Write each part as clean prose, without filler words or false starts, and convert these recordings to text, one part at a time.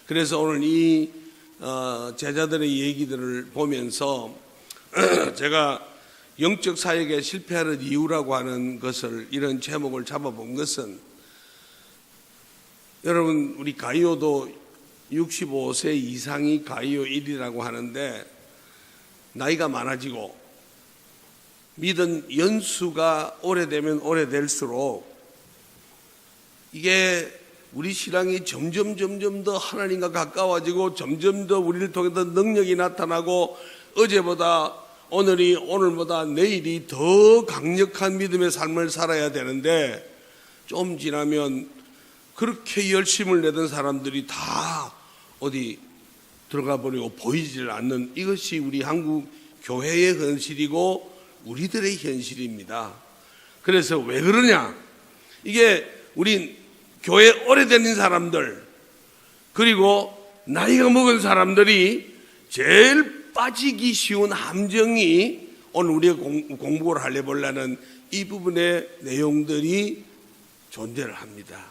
그래서 오늘 이 제자들의 얘기들을 보면서 제가 영적 사역에 실패하는 이유라고 하는 것을, 이런 제목을 잡아본 것은, 여러분 우리 가이오도 65세 이상이 가이오 1이라고 하는데, 나이가 많아지고 믿은 연수가 오래되면 오래될수록 이게 우리 신앙이 점점 더 하나님과 가까워지고 점점 더 우리를 통해서 능력이 나타나고 어제보다 오늘보다 내일이 더 강력한 믿음의 삶을 살아야 되는데, 좀 지나면 그렇게 열심을 내던 사람들이 다 어디 들어가 버리고 보이질 않는, 이것이 우리 한국 교회의 현실이고 우리들의 현실입니다. 그래서 왜 그러냐? 이게 우리 교회 오래된 사람들, 그리고 나이가 먹은 사람들이 제일 빠지기 쉬운 함정이, 오늘 우리가 공부를 하려보려는 이 부분의 내용들이 존재를 합니다.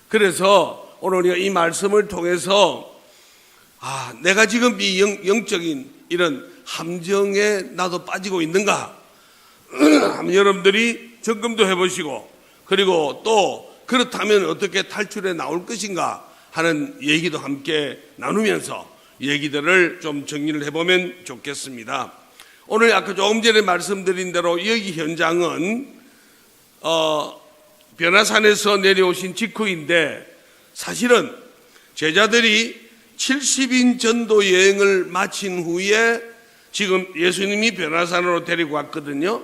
그래서 오늘 우리가 이 말씀을 통해서 내가 지금 이 영적인 이런 함정에 나도 빠지고 있는가? 여러분들이 점검도 해보시고, 그리고 또 그렇다면 어떻게 탈출해 나올 것인가 하는 얘기도 함께 나누면서 얘기들을 좀 정리를 해보면 좋겠습니다. 오늘 아까 조금 전에 말씀드린 대로 여기 현장은 변화산에서 내려오신 직후인데, 사실은 제자들이 70인 전도 여행을 마친 후에 지금 예수님이 변화산으로 데리고 왔거든요.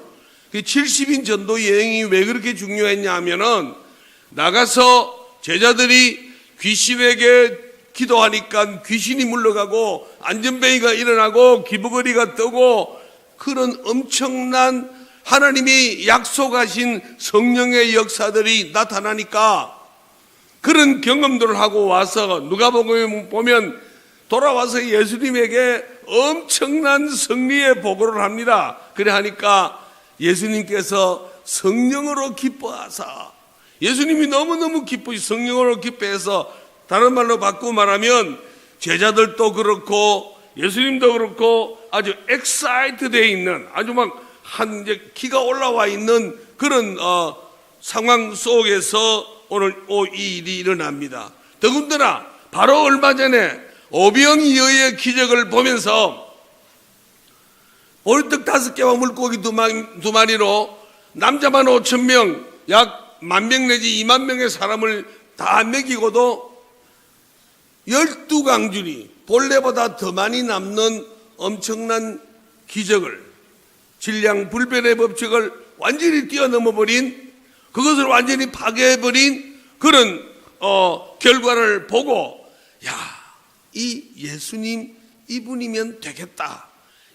그 70인 전도 여행이 왜 그렇게 중요했냐 하면은, 나가서 제자들이 귀신에게 기도하니까 귀신이 물러가고 안전뱅이가 일어나고 기부거리가 뜨고, 그런 엄청난 하나님이 약속하신 성령의 역사들이 나타나니까, 그런 경험들을 하고 와서 누가복음 보면 돌아와서 예수님에게 엄청난 승리의 보고를 합니다. 그래 하니까 예수님께서 성령으로 기뻐하사, 예수님이 너무너무 기쁘시 성령으로 기뻐해서, 다른 말로 바꾸고 말하면 제자들도 그렇고 예수님도 그렇고 아주 엑사이트되어 있는, 아주 막 이제 기가 올라와 있는 그런 상황 속에서 오늘 이 일이 일어납니다. 더군다나 바로 얼마 전에 오병이어의 기적을 보면서 보리떡 5개와 물고기 2마리로 남자만 5,000명, 약 10,000명 내지 20,000명의 사람을 다 먹이고도 12강줄이 본래보다 더 많이 남는 엄청난 기적을, 질량불변의 법칙을 완전히 뛰어넘어버린, 그것을 완전히 파괴해버린 그런 결과를 보고, 이 예수님 이분이면 되겠다,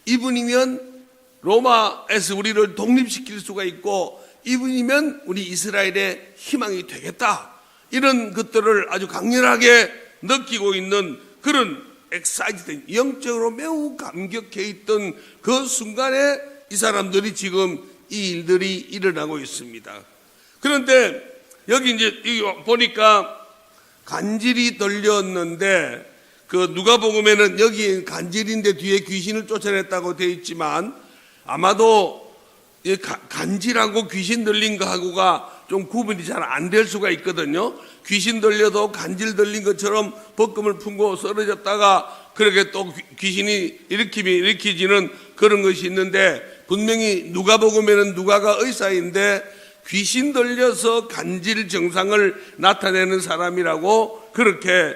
이분이면 로마에서 우리를 독립시킬 수가 있고, 이분이면 우리 이스라엘의 희망이 되겠다, 이런 것들을 아주 강렬하게 느끼고 있는 그런 엑사이트된, 영적으로 매우 감격해 있던 그 순간에 이 사람들이 지금 이 일들이 일어나고 있습니다. 그런데 여기 이제 보니까 간질이 들렸는데, 그 누가복음에는 여기 간질인데 뒤에 귀신을 쫓아냈다고 되어 있지만, 아마도 간질하고 귀신 들린 거하고가 좀 구분이 잘 안 될 수가 있거든요. 귀신 들려도 간질 들린 것처럼 벗금을 품고 쓰러졌다가 그렇게 또 귀신이 일으키지는 그런 것이 있는데, 분명히 누가복음에는 누가가 의사인데 귀신 들려서 간질 증상을 나타내는 사람이라고 그렇게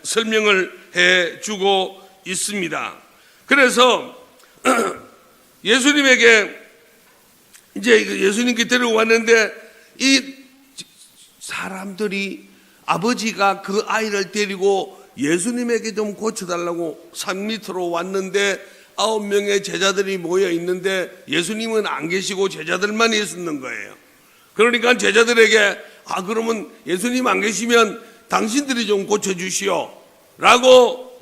설명을 해주고 있습니다. 그래서 예수님에게 이제 예수님께 데려왔는데, 이 사람들이, 아버지가 그 아이를 데리고 예수님에게 좀 고쳐달라고 산 밑으로 왔는데 9명의 제자들이 모여 있는데 예수님은 안 계시고 제자들만 있었는 거예요. 그러니까 제자들에게 그러면 예수님 안 계시면 당신들이 좀 고쳐주시오 라고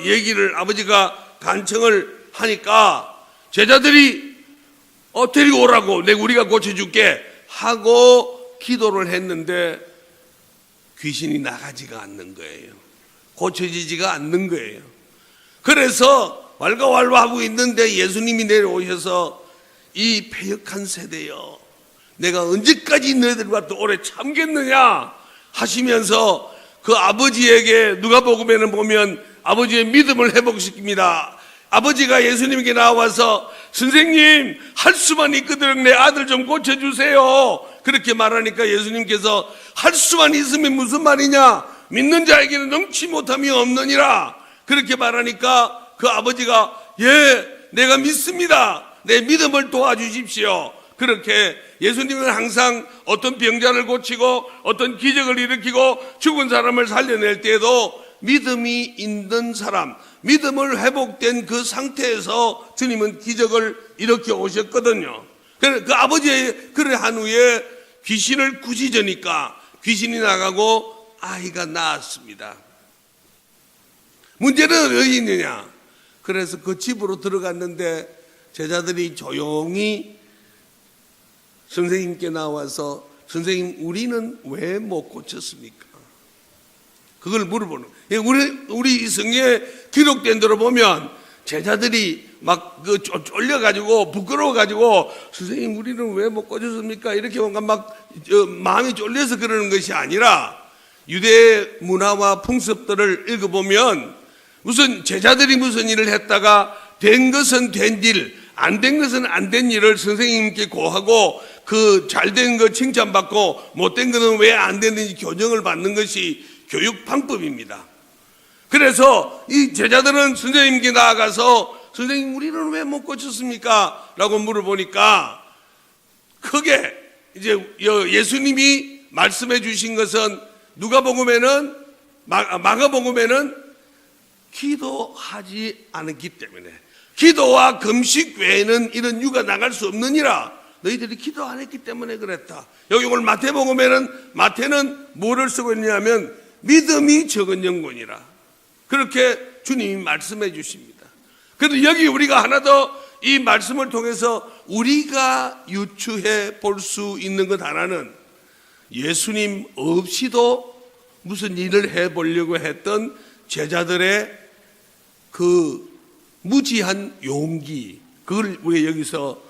얘기를 아버지가 간청을 하니까, 제자들이 데리고 오라고, 우리가 고쳐줄게 하고 기도를 했는데 귀신이 나가지가 않는 거예요. 고쳐지지가 않는 거예요. 그래서 왈가왈부하고 있는데 예수님이 내려오셔서 이 패역한 세대여, 내가 언제까지 너희들과 또 오래 참겠느냐 하시면서 그 아버지에게 누가복음에는 보면 아버지의 믿음을 회복시킵니다. 아버지가 예수님에게 나와서 선생님, 할 수만 있거든 내 아들 좀 고쳐주세요, 그렇게 말하니까 예수님께서 할 수만 있으면 무슨 말이냐, 믿는 자에게는 넘치 못함이 없느니라, 그렇게 말하니까 그 아버지가 예, 내가 믿습니다, 내 믿음을 도와주십시오. 그렇게 예수님은 항상 어떤 병자를 고치고 어떤 기적을 일으키고 죽은 사람을 살려낼 때에도 믿음이 있는 사람, 믿음을 회복된 그 상태에서 주님은 기적을 일으켜 오셨거든요. 그 아버지의 그래 한 후에 귀신을 꾸짖으니까 귀신이 나가고 아이가 나았습니다. 문제는 어디 있느냐? 그래서 그 집으로 들어갔는데 제자들이 조용히 선생님께 나와서 선생님, 우리는 왜 못 고쳤습니까? 그걸 물어보는 거예요. 우리 성경에 기록된 대로 보면 제자들이 막 쫄려가지고 부끄러워가지고 선생님, 우리는 왜 못 고쳤습니까? 이렇게 뭔가 막 마음이 쫄려서 그러는 것이 아니라 유대 문화와 풍습들을 읽어보면 무슨 제자들이 무슨 일을 했다가 된 것은 된 일, 안 된 것은 안 된 일을 선생님께 고하고 그 잘된 거 칭찬받고 못된 거는 왜 안 됐는지 교정을 받는 것이 교육 방법입니다. 그래서 이 제자들은 선생님께 나아가서 선생님, 우리는 왜 못 고쳤습니까? 라고 물어보니까 크게 이제 예수님이 말씀해 주신 것은 누가복음에는 마가복음에는 기도하지 않았기 때문에, 기도와 금식 외에는 이런 유가 나갈 수 없느니라, 너희들이 기도 안 했기 때문에 그랬다. 여기 오늘 마태복음에는 마태는 뭐를 쓰고 있냐면 믿음이 적은 영혼이라, 그렇게 주님이 말씀해 주십니다. 그런데 여기 우리가 하나 더 이 말씀을 통해서 우리가 유추해 볼 수 있는 것 하나는 예수님 없이도 무슨 일을 해보려고 했던 제자들의 그 무지한 용기, 그걸 우리가 여기서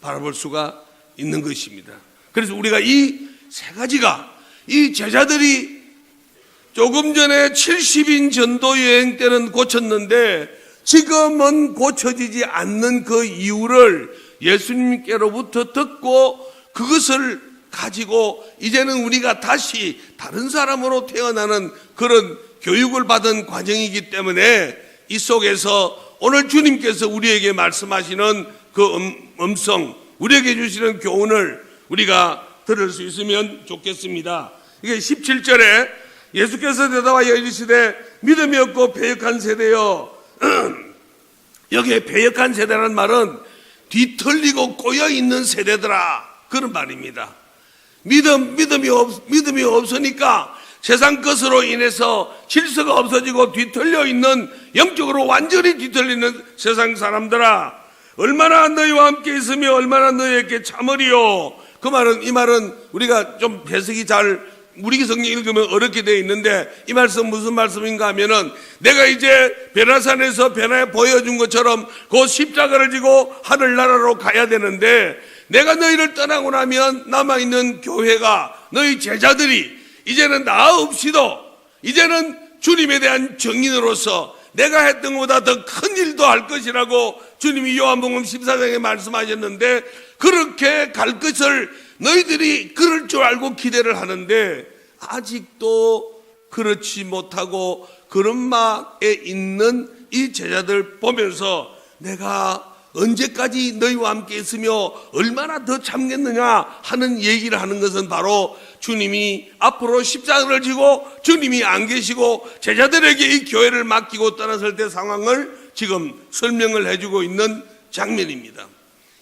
바라볼 수가 있는 것입니다. 그래서 우리가 이 세 가지가, 이 제자들이 조금 전에 70인 전도 여행 때는 고쳤는데 지금은 고쳐지지 않는 그 이유를 예수님께로부터 듣고 그것을 가지고 이제는 우리가 다시 다른 사람으로 태어나는 그런 교육을 받은 과정이기 때문에 이 속에서 오늘 주님께서 우리에게 말씀하시는 그 음성, 우리에게 주시는 교훈을 우리가 들을 수 있으면 좋겠습니다. 이게 17절에 예수께서 대답하여 이르시되 믿음이 없고 패역한 세대여, 여기에 패역한 세대라는 말은 뒤틀리고 꼬여있는 세대더라, 그런 말입니다. 믿음이 없으니까 세상 것으로 인해서 질서가 없어지고 뒤틀려 있는, 영적으로 완전히 뒤틀리는 세상 사람들아, 얼마나 너희와 함께 있으며 얼마나 너희에게 참으리요. 그 말은, 이 말은 우리가 좀 해석이 잘, 우리 성경 읽으면 어렵게 되어 있는데 이 말씀 무슨 말씀인가 하면은, 내가 이제 베라산에서 베나에 보여준 것처럼 그 십자가를 지고 하늘나라로 가야 되는데, 내가 너희를 떠나고 나면 남아있는 교회가, 너희 제자들이 이제는 나 없이도 이제는 주님에 대한 정인으로서 내가 했던 것보다 더 큰 일도 할 것이라고 주님이 요한복음 14장에 말씀하셨는데, 그렇게 갈 것을 너희들이 그럴 줄 알고 기대를 하는데 아직도 그렇지 못하고 그런 막에 있는 이 제자들 보면서 내가 언제까지 너희와 함께 있으며 얼마나 더 참겠느냐 하는 얘기를 하는 것은 바로 주님이 앞으로 십자가를 지고 주님이 안 계시고 제자들에게 이 교회를 맡기고 떠났을 때 상황을 지금 설명을 해주고 있는 장면입니다.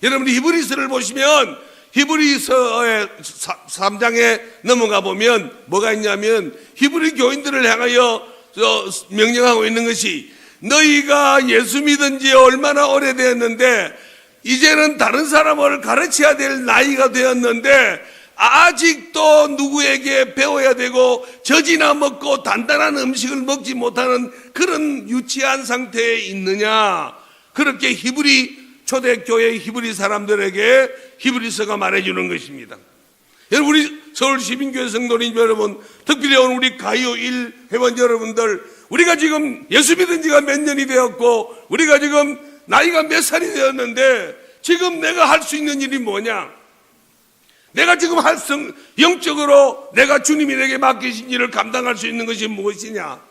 여러분, 히브리서를 보시면 히브리서의 3장에 넘어가 보면 뭐가 있냐면, 히브리 교인들을 향하여 명령하고 있는 것이, 너희가 예수 믿은 지 얼마나 오래되었는데 이제는 다른 사람을 가르쳐야 될 나이가 되었는데 아직도 누구에게 배워야 되고 젖이나 먹고 단단한 음식을 먹지 못하는 그런 유치한 상태에 있느냐? 그렇게 초대교회 히브리 사람들에게 히브리서가 말해주는 것입니다. 여러분, 우리 서울시민교회 성도님 여러분, 특별히 오늘 우리 가이오 1 회원 여러분들, 우리가 지금 예수 믿은 지가 몇 년이 되었고 우리가 지금 나이가 몇 살이 되었는데 지금 내가 할 수 있는 일이 뭐냐? 내가 지금 영적으로 내가 주님이 내게 맡기신 일을 감당할 수 있는 것이 무엇이냐?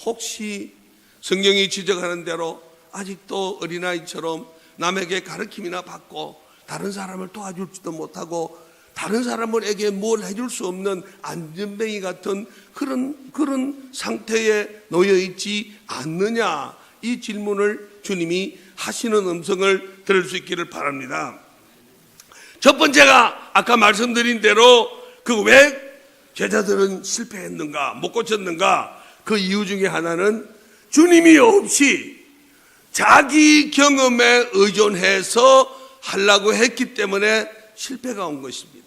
혹시 성경이 지적하는 대로 아직도 어린아이처럼 남에게 가르침이나 받고 다른 사람을 도와줄지도 못하고 다른 사람에게 뭘 해줄 수 없는 안전뱅이 같은 그런 상태에 놓여 있지 않느냐? 이 질문을 주님이 하시는 음성을 들을 수 있기를 바랍니다. 첫 번째가 아까 말씀드린 대로 왜 제자들은 실패했는가, 못 고쳤는가? 그 이유 중에 하나는 주님이 없이 자기 경험에 의존해서 하려고 했기 때문에 실패가 온 것입니다.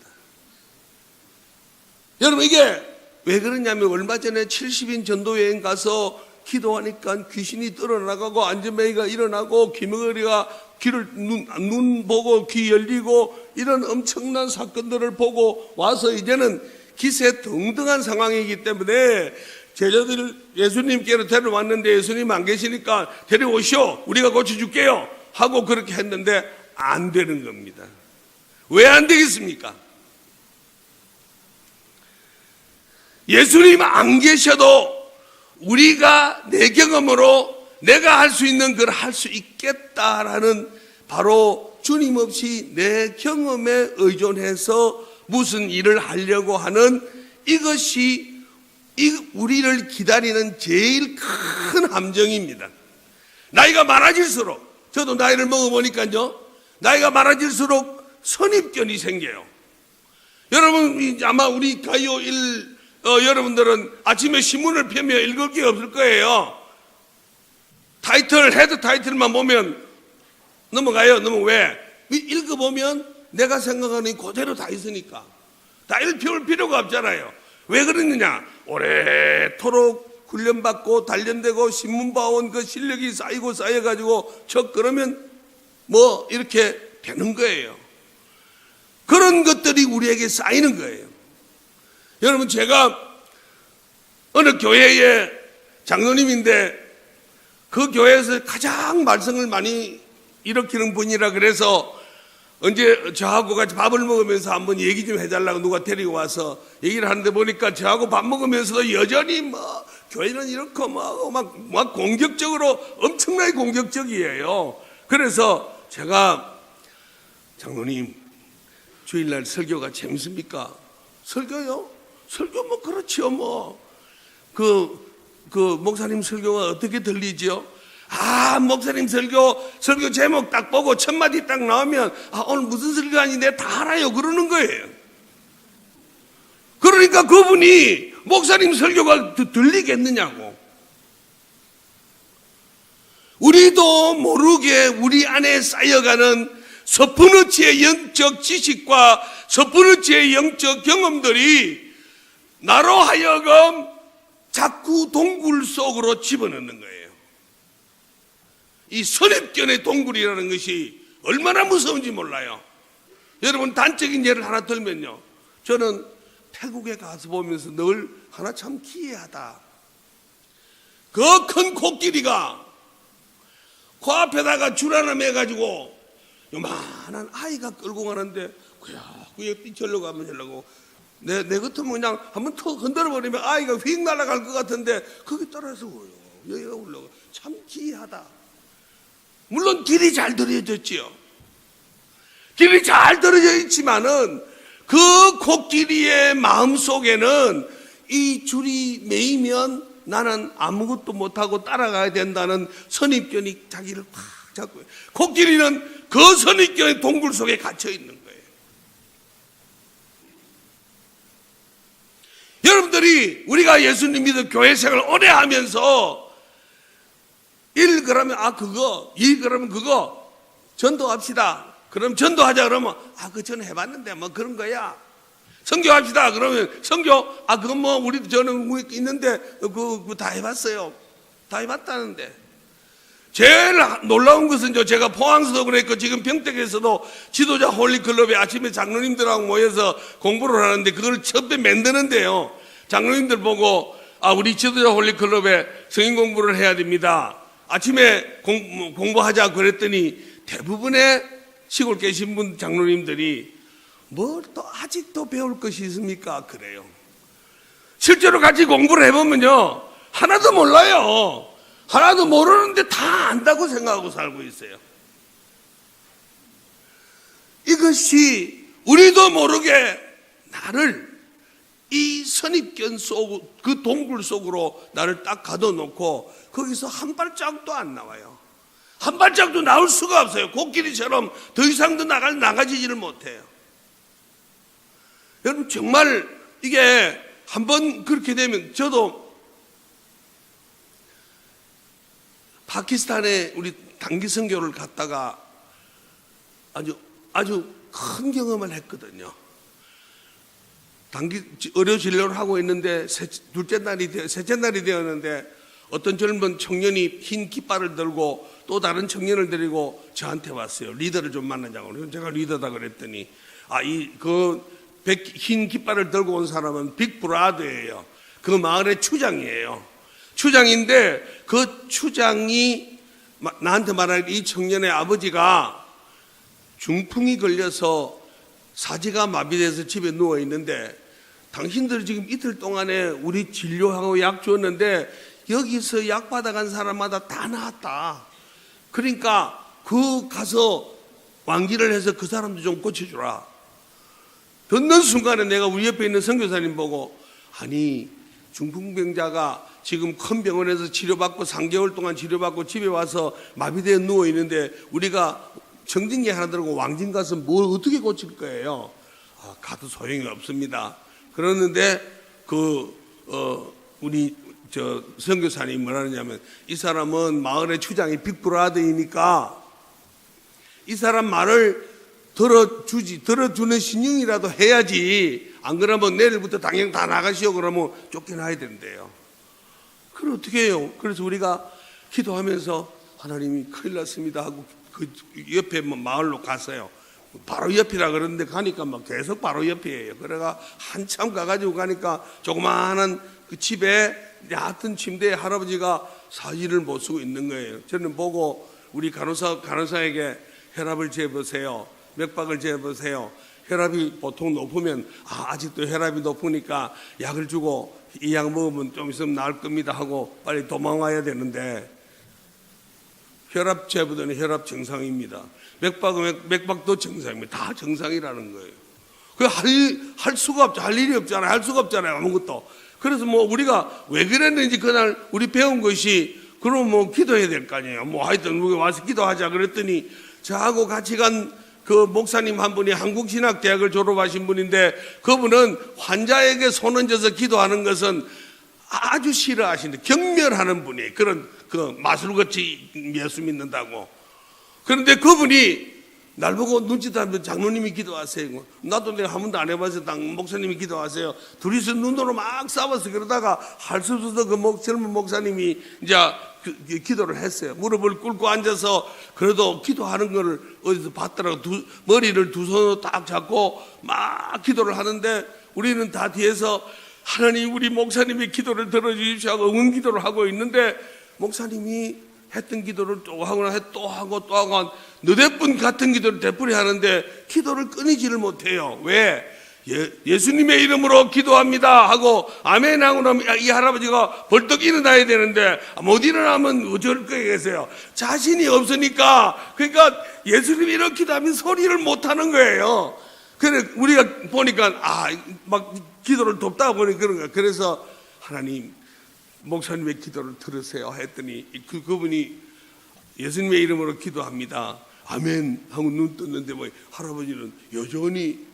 여러분, 이게 왜 그러냐면 얼마 전에 70인 전도여행 가서 기도하니까 귀신이 떨어나가고 안전뱅이가 일어나고 귀머거리가 눈 보고 귀 열리고 이런 엄청난 사건들을 보고 와서 이제는 기세등등한 상황이기 때문에 제자들을 예수님께로 데려왔는데 예수님 안 계시니까 데려오시오, 우리가 고쳐줄게요 하고 그렇게 했는데 안 되는 겁니다. 왜 안 되겠습니까? 예수님 안 계셔도 우리가 내 경험으로 내가 할 수 있는 걸 할 수 있겠다라는, 바로 주님 없이 내 경험에 의존해서 무슨 일을 하려고 하는 이것이 우리를 기다리는 제일 큰 함정입니다. 나이가 많아질수록, 저도 나이를 먹어보니까요, 나이가 많아질수록 선입견이 생겨요. 여러분, 아마 우리 가이오 1 여러분들은 아침에 신문을 펴면 읽을 게 없을 거예요. 헤드 타이틀만 보면 넘어가요. 왜? 읽어보면 내가 생각하는 그대로 다 있으니까 다 읽을 필요가 없잖아요. 왜 그러느냐? 오래도록 훈련받고 단련되고 신문 봐온 그 실력이 쌓여가지고 그러면 이렇게 되는 거예요. 그런 것들이 우리에게 쌓이는 거예요. 여러분, 제가 어느 교회의 장로님인데 그 교회에서 가장 말썽을 많이 일으키는 분이라 그래서 언제 저하고 같이 밥을 먹으면서 한번 얘기 좀 해달라고 누가 데리고 와서 얘기를 하는데 보니까 저하고 밥 먹으면서도 여전히 교회는 이렇고 막 공격적으로, 엄청나게 공격적이에요. 그래서 제가, 장로님, 주일날 설교가 재밌습니까? 설교요? 설교 그렇지요. 목사님 설교가 어떻게 들리지요? 목사님 설교 제목 딱 보고 첫 마디 딱 나오면 오늘 무슨 설교 아닌데 다 알아요 그러는 거예요. 그러니까 그분이 목사님 설교가 들리겠느냐고. 우리도 모르게 우리 안에 쌓여가는 서프너치의 영적 지식과 서프너치의 영적 경험들이 나로 하여금 자꾸 동굴 속으로 집어넣는 거예요. 이 선입견의 동굴이라는 것이 얼마나 무서운지 몰라요. 여러분, 단적인 예를 하나 들면요, 저는 태국에 가서 보면서 늘 하나 참 기이하다. 그 큰 코끼리가 그 앞에다가 줄 하나 매가지고 요만한 아이가 끌고 가는데 그게 뛰쳐려고 하면 하려고 내 같으면 그냥 한번 턱 흔들어버리면 아이가 휙 날아갈 것 같은데 거기 따라서 울려. 여기가 울려. 참 기이하다. 물론 길이 잘 들여졌지요. 길이 잘 들여져 있지만은 그 코끼리의 마음속에는 이 줄이 매이면 나는 아무것도 못하고 따라가야 된다는 선입견이 자기를 팍 잡고, 코끼리는 그 선입견의 동굴 속에 갇혀 있는 거예요. 여러분들이 우리가 예수님 믿어 교회 생활을 오래 하면서 일 그러면 그거, 이 그러면 그거, 전도합시다. 그럼 전도하자 그러면 그 전에 해봤는데 뭐 그런 거야. 선교합시다 그러면 선교 그건 뭐 우리도 저는 있는데 그거 다 해봤어요. 다 해봤다는데. 제일 놀라운 것은 제가 포항에서도 그랬고 지금 평택에서도 지도자 홀리클럽에 아침에 장로님들하고 모여서 공부를 하는데 그걸 처음에 만드는데요. 장로님들 보고 우리 지도자 홀리클럽에 성인 공부를 해야 됩니다. 아침에 공부하자 그랬더니 대부분의 시골 계신 분 장로님들이 뭘 또 아직도 배울 것이 있습니까? 그래요. 실제로 같이 공부를 해보면요. 하나도 몰라요. 하나도 모르는데 다 안다고 생각하고 살고 있어요. 이것이 우리도 모르게 나를 이 선입견 속, 그 동굴 속으로 나를 딱 가둬놓고 거기서 한 발짝도 안 나와요. 한 발짝도 나올 수가 없어요. 코끼리처럼 더 이상도 나가지지를 못해요. 여러분 정말 이게 한번 그렇게 되면 저도 파키스탄에 우리 단기 선교를 갔다가 아주 큰 경험을 했거든요. 단기 의료 진료를 하고 있는데 셋째 날이 되었는데 어떤 젊은 청년이 흰 깃발을 들고 또 다른 청년을 데리고 저한테 왔어요. 리더를 좀 만나자고. 그래서 제가 리더다 그랬더니 흰 깃발을 들고 온 사람은 빅브라더예요. 그 마을의 추장이에요. 추장인데 그 추장이 나한테 말하는 이 청년의 아버지가 중풍이 걸려서 사지가 마비돼서 집에 누워 있는데 당신들이 지금 이틀 동안에 우리 진료하고 약 줬는데 여기서 약 받아간 사람마다 다 나았다. 그러니까 그 가서 완기를 해서 그 사람도 좀 고쳐주라. 듣는 순간에 내가 우리 옆에 있는 선교사님 보고 아니 중풍병자가 지금 큰 병원에서 치료받고 3개월 동안 치료받고 집에 와서 마비되어 누워있는데 우리가 청진기 하나 들고 왕진 가서 뭘 어떻게 고칠 거예요? 가도 소용이 없습니다. 그러는데 우리 선교사님이 뭐라 하냐면 이 사람은 마을의 추장이 빅브라더이니까 이 사람 말을 들어주는 신용이라도 해야지. 안 그러면 내일부터 당장 다 나가시오 그러면 쫓겨나야 된대요. 그럼 어떻게 해요? 그래서 우리가 기도하면서 하나님이 큰일 났습니다 하고 그 옆에 마을로 갔어요. 바로 옆이라 그러는데 가니까 막 계속 바로 옆이에요. 그래가 한참 가가지고 가니까 조그마한 그 집에 얕은 침대에 할아버지가 사지를 못 쓰고 있는 거예요. 저는 보고 우리 간호사에게 혈압을 재보세요. 맥박을 재보세요. 혈압이 보통 높으면 아직도 혈압이 높으니까 약을 주고 이 약 먹으면 좀 있으면 나을 겁니다 하고 빨리 도망와야 되는데 혈압 재보더니 혈압 정상입니다. 맥박도 정상입니다. 다 정상이라는 거예요. 그 할 수가 없죠. 할 일이 없잖아요. 할 수가 없잖아요. 아무것도. 그래서 뭐 우리가 왜 그랬는지 그날 우리 배운 것이 그럼 뭐 기도해야 될 거 아니에요. 뭐 하여튼 우리 와서 기도하자 그랬더니 저하고 같이 간 그 목사님 한 분이 한국신학대학을 졸업하신 분인데 그분은 환자에게 손 얹어서 기도하는 것은 아주 싫어하시는데 경멸하는 분이에요. 그런 마술같이 예수 믿는다고. 그런데 그분이 날 보고 눈짓 하면 장로님이 기도하세요. 나도 내가 한 번도 안 해봐서 목사님이 기도하세요. 둘이서 눈으로 막 싸워서 그러다가 할 수 없어서 그 젊은 목사님이 이제 기도를 했어요. 무릎을 꿇고 앉아서 그래도 기도하는 거를 어디서 봤더라고. 머리를 두 손으로 딱 잡고 막 기도를 하는데 우리는 다 뒤에서 하나님 우리 목사님이 기도를 들어주십시오 하고 응기도를 하고 있는데 목사님이 했던 기도를 또 하고 너댓 번 같은 기도를 되풀이 하는데 기도를 끊이지를 못해요. 왜? 예수님의 이름으로 기도합니다 하고 아멘 하고 나면 이 할아버지가 벌떡 일어나야 되는데 못 일어나면 어쩔 거예요. 계세요. 자신이 없으니까 그러니까 예수님이 이렇게 기도하면 소리를 못 하는 거예요. 그래 우리가 보니까 막 기도를 돕다 보니 그런 거예요. 그래서 하나님 목사님의 기도를 들으세요 했더니 그분이 예수님의 이름으로 기도합니다. 아멘 하고 눈 떴는데 뭐 할아버지는 여전히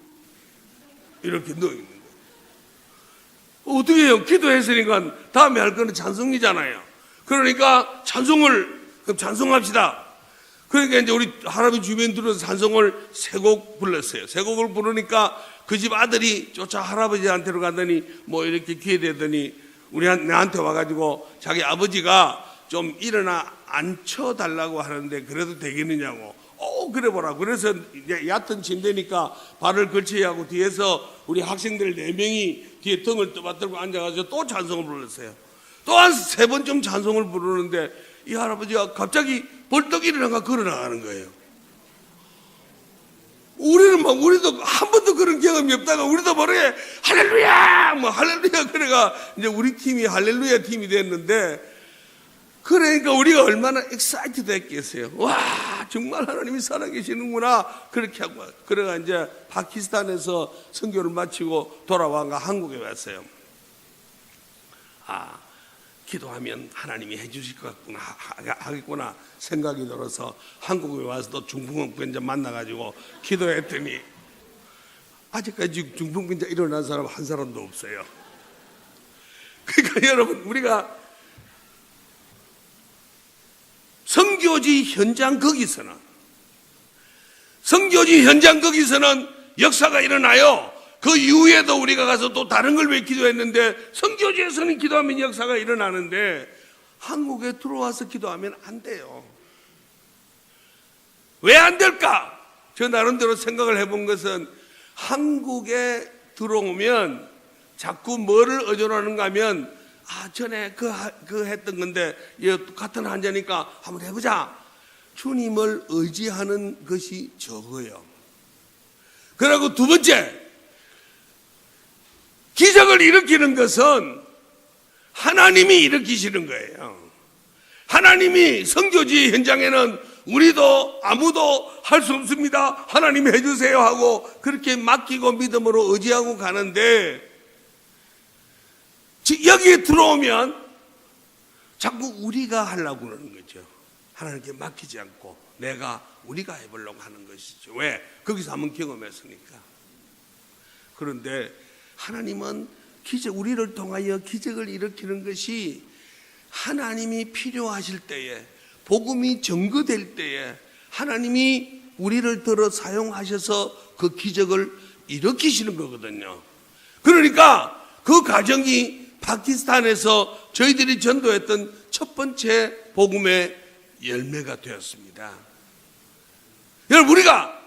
이렇게 누워 있는 거예요. 어떻게 해요? 기도했으니까 다음에 할 거는 찬송이잖아요. 그러니까 찬송합시다. 그러니까 이제 우리 할아버지 주변들은 찬송을 세 곡 불렀어요. 세 곡을 부르니까 그 집 아들이 쫓아 할아버지한테로 가더니 뭐 이렇게 기회되더니 나한테 와가지고 자기 아버지가 좀 일어나 앉혀달라고 하는데 그래도 되겠느냐고. 그래 보라. 그래서 이제 얕은 침대니까 발을 걸쳐야 하고 뒤에서 우리 학생들 4명이 뒤에 등을 떠받들고 앉아가지고 또 찬송을 불렀어요. 또 한 3번쯤 찬송을 부르는데 이 할아버지가 갑자기 벌떡 일어나가 걸어나가는 거예요. 우리도 한 번도 그런 경험이 없다가 우리도 모르게 할렐루야! 할렐루야! 그래가 이제 우리 팀이 할렐루야 팀이 됐는데 그러니까 우리가 얼마나 excited 했겠어요. 와, 정말 하나님이 살아계시는구나. 그렇게 하고. 그래가 이제 파키스탄에서 선교를 마치고 돌아와가 한국에 왔어요. 기도하면 하나님이 해주실 것 같구나, 하겠구나 생각이 들어서 한국에 와서도 중풍병자 만나가지고 기도했더니 아직까지 중풍병자 일어난 사람 한 사람도 없어요. 그러니까 여러분, 우리가 선교지 현장 거기서는 역사가 일어나요. 그 이후에도 우리가 가서 또 다른 걸 왜 기도했는데 선교지에서는 기도하면 역사가 일어나는데 한국에 들어와서 기도하면 안 돼요. 왜 안 될까? 저 나름대로 생각을 해본 것은 한국에 들어오면 자꾸 뭐를 의존하는가 하면 전에 그 했던 건데 같은 환자니까 한번 해보자. 주님을 의지하는 것이 적어요. 그리고 두 번째, 기적을 일으키는 것은 하나님이 일으키시는 거예요. 하나님이 선교지 현장에는 우리도 아무도 할 수 없습니다, 하나님이 해주세요 하고 그렇게 맡기고 믿음으로 의지하고 가는데 여기에 들어오면 자꾸 우리가 하려고 그러는 거죠. 하나님께 맡기지 않고 우리가 해보려고 하는 것이죠. 왜? 거기서 한번 경험했으니까. 그런데 하나님은 우리를 통하여 기적을 일으키는 것이 하나님이 필요하실 때에, 복음이 전거될 때에 하나님이 우리를 들어 사용하셔서 그 기적을 일으키시는 거거든요. 그러니까 그 과정이 파키스탄에서 저희들이 전도했던 첫 번째 복음의 열매가 되었습니다. 여러분, 우리가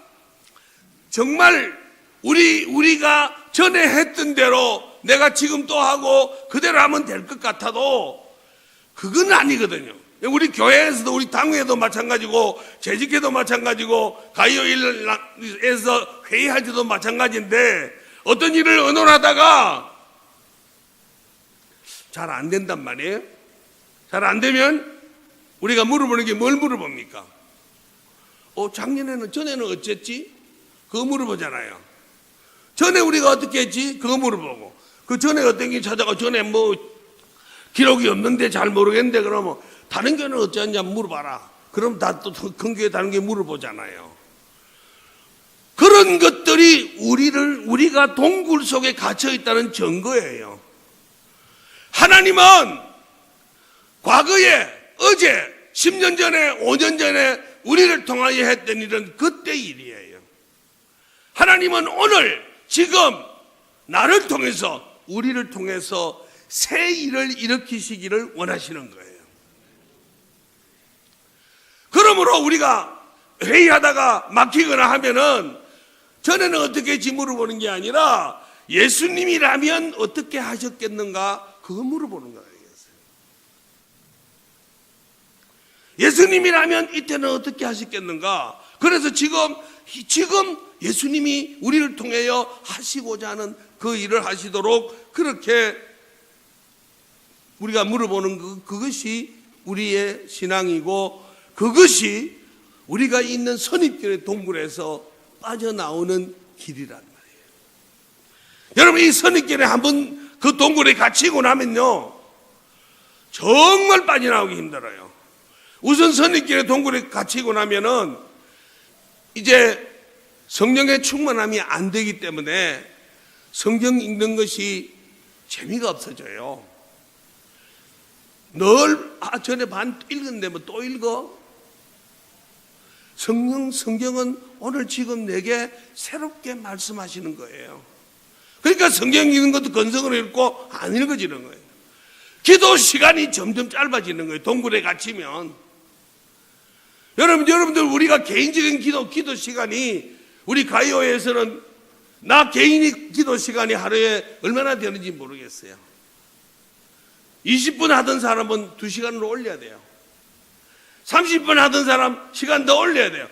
정말 우리가 전에 했던 대로 내가 지금 또 하고 그대로 하면 될 것 같아도 그건 아니거든요. 우리 교회에서도, 우리 당회도 마찬가지고, 재직회도 마찬가지고, 가이오일에서 회의할 때도 마찬가지인데 어떤 일을 의논하다가 잘 안 된단 말이에요. 잘 안 되면 우리가 물어보는 게 뭘 물어봅니까? 전에는 어쨌지? 그거 물어보잖아요. 전에 우리가 어떻게 했지? 그거 물어보고, 그 전에 어떤 게 찾아가, 전에 뭐 기록이 없는데 잘 모르겠는데 그러면 다른 교회는 어찌하냐 물어봐라. 그럼 다 또 큰 교회 다른 게 물어보잖아요. 그런 것들이 우리가 동굴 속에 갇혀 있다는 증거예요. 하나님은 과거에, 어제, 10년 전에, 5년 전에 우리를 통하여 했던 일은 그때 일이에요. 하나님은 오늘, 지금 나를 통해서, 우리를 통해서 새 일을 일으키시기를 원하시는 거예요. 그러므로 우리가 회의하다가 막히거나 하면은 전에는 어떻게 했지 물어보는 게 아니라 예수님이라면 어떻게 하셨겠는가, 그거 물어보는 거예요. 예수님이라면 이때는 어떻게 하셨겠는가. 그래서 지금 예수님이 우리를 통하여 하시고자 하는 그 일을 하시도록 그렇게 우리가 물어보는 그것이 우리의 신앙이고, 그것이 우리가 있는 선입견의 동굴에서 빠져나오는 길이란 말이에요. 여러분, 이 선입견에 한번 그 동굴에 갇히고 나면요, 정말 빠져나오기 힘들어요. 우선 선입견의 동굴에 갇히고 나면은 이제 성령의 충만함이 안 되기 때문에 성경 읽는 것이 재미가 없어져요. 늘 전에 반 읽었는데 뭐 또 읽어? 성경은 오늘 지금 내게 새롭게 말씀하시는 거예요. 그러니까 성경 읽는 것도 건성으로 읽고 안 읽어지는 거예요. 기도 시간이 점점 짧아지는 거예요. 동굴에 갇히면. 여러분들 우리가 개인적인 기도 시간이 우리 가요에서는 나 개인이 기도 시간이 하루에 얼마나 되는지 모르겠어요. 20분 하던 사람은 2시간으로 올려야 돼요. 30분 하던 사람 시간 더 올려야 돼요.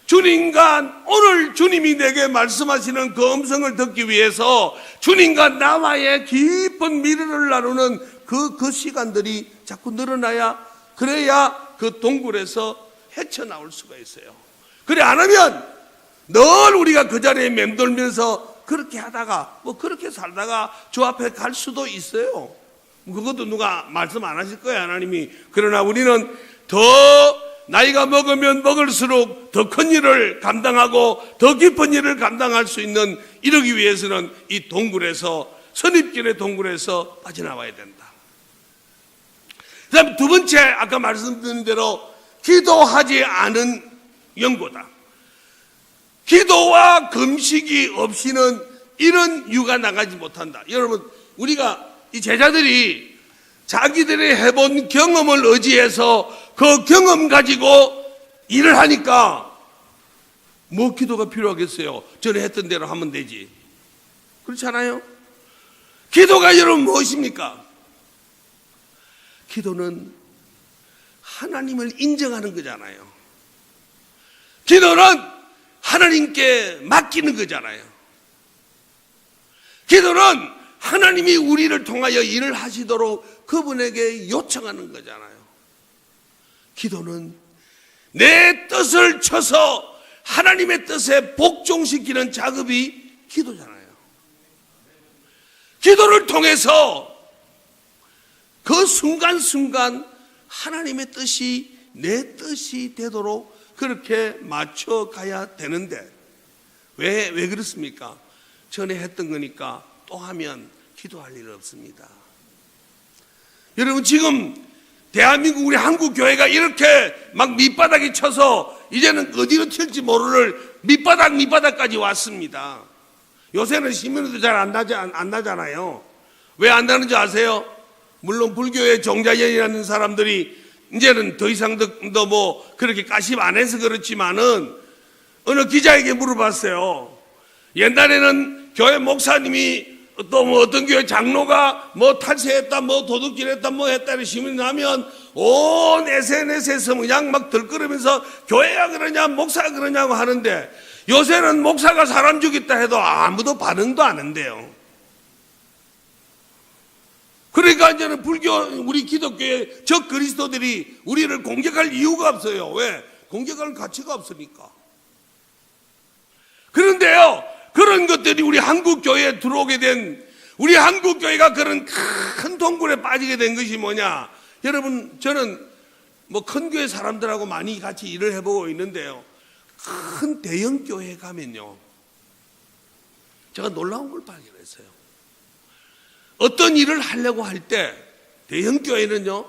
주님과 오늘 주님이 내게 말씀하시는 그 음성을 듣기 위해서 주님과 나와의 깊은 미래를 나누는 그 시간들이 자꾸 늘어나야, 그래야 그 동굴에서 헤쳐나올 수가 있어요. 그래 안 하면 늘 우리가 그 자리에 맴돌면서 그렇게 하다가 그렇게 살다가 주 앞에 갈 수도 있어요. 그것도 누가 말씀 안 하실 거예요, 하나님이. 그러나 우리는 더 나이가 먹으면 먹을수록 더 큰 일을 감당하고 더 깊은 일을 감당할 수 있는, 이러기 위해서는 이 동굴에서, 선입견의 동굴에서 빠져나와야 된다. 그 다음에 두 번째, 아까 말씀드린 대로 기도하지 않은 연고다. 기도와 금식이 없이는 이런 유가 나가지 못한다. 여러분, 우리가 이 제자들이 자기들이 해본 경험을 의지해서 그 경험 가지고 일을 하니까 뭐 기도가 필요하겠어요? 전에 했던 대로 하면 되지. 그렇잖아요? 기도가 여러분 무엇입니까? 기도는 하나님을 인정하는 거잖아요. 기도는 하나님께 맡기는 거잖아요. 기도는 하나님이 우리를 통하여 일을 하시도록 그분에게 요청하는 거잖아요. 기도는 내 뜻을 쳐서 하나님의 뜻에 복종시키는 작업이 기도잖아요. 기도를 통해서 그 순간순간 하나님의 뜻이 내 뜻이 되도록 그렇게 맞춰가야 되는데 왜 그렇습니까? 전에 했던 거니까 또 하면 기도할 일 없습니다. 여러분, 지금 대한민국 우리 한국 교회가 이렇게 막 밑바닥에 쳐서 이제는 어디로 튈지 모를 밑바닥까지 왔습니다. 요새는 신문에도 잘 안 나잖아요. 왜 안 나는지 아세요? 물론 불교의 종자연이라는 사람들이 이제는 더 이상 더 그렇게 가십 안 해서 그렇지만은 어느 기자에게 물어봤어요. 옛날에는 교회 목사님이 또 어떤 교회 장로가 탈세했다, 도둑질했다, 했다, 이런 신문이 나면 온 SNS에서 그냥 막 들끓으면서 교회야 그러냐, 목사가 그러냐고 하는데 요새는 목사가 사람 죽였다 해도 아무도 반응도 안 한대요. 그러니까 이제는 불교, 우리 기독교의 적 그리스도들이 우리를 공격할 이유가 없어요. 왜? 공격할 가치가 없으니까. 그런데요, 그런 것들이 우리 한국 교회에 들어오게 된, 우리 한국 교회가 그런 큰 동굴에 빠지게 된 것이 뭐냐? 여러분, 저는 큰 교회 사람들하고 많이 같이 일을 해보고 있는데요, 큰 대형 교회에 가면요, 제가 놀라운 걸 발견했어요. 어떤 일을 하려고 할 때 대형 교회는요,